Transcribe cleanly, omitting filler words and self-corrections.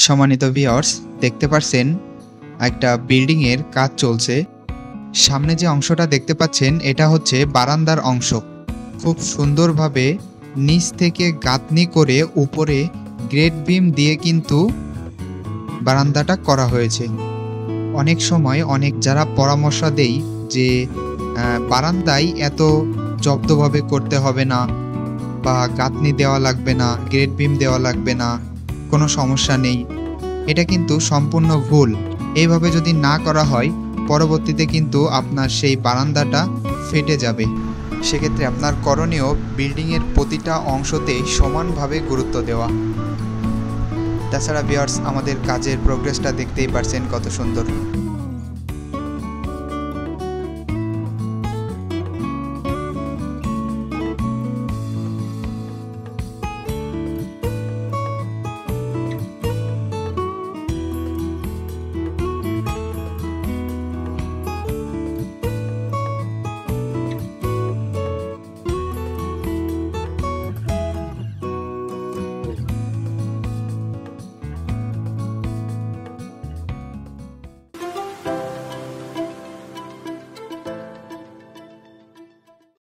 সম্মানিত ভিউয়ার্স, দেখতে পাচ্ছেন একটা বিল্ডিং এর কাজ চলছে। সামনে যে অংশটা দেখতে পাচ্ছেন এটা হচ্ছে বারান্দার অংশ। খুব সুন্দরভাবে নিচ থেকে গাঁথনি করে উপরে গ্রেড বিম দিয়ে কিন্তু বারান্দাটা করা হয়েছে। অনেক সময় যারা পরামর্শ দেই যে বারান্দায় এত জব্দভাবে করতে হবে না বা গাঁথনি দেওয়া লাগবে না, গ্রেড বিম দেওয়া লাগবে না, কোনো সমস্যা নেই। এটা কিন্তু সম্পূর্ণ ভুল। এইভাবে যদি না করা হয় পরবর্তীতে কিন্তু আপনার সেই বারান্দাটা ফেটে যাবে। সেক্ষেত্রে আপনার করণীয় বিল্ডিংয়ের প্রতিটা অংশতেই সমানভাবে গুরুত্ব দেওয়া। তাছাড়া ভিউয়ার্স, আমাদের কাজের প্রোগ্রেসটা দেখতেই পারছেন কত সুন্দর।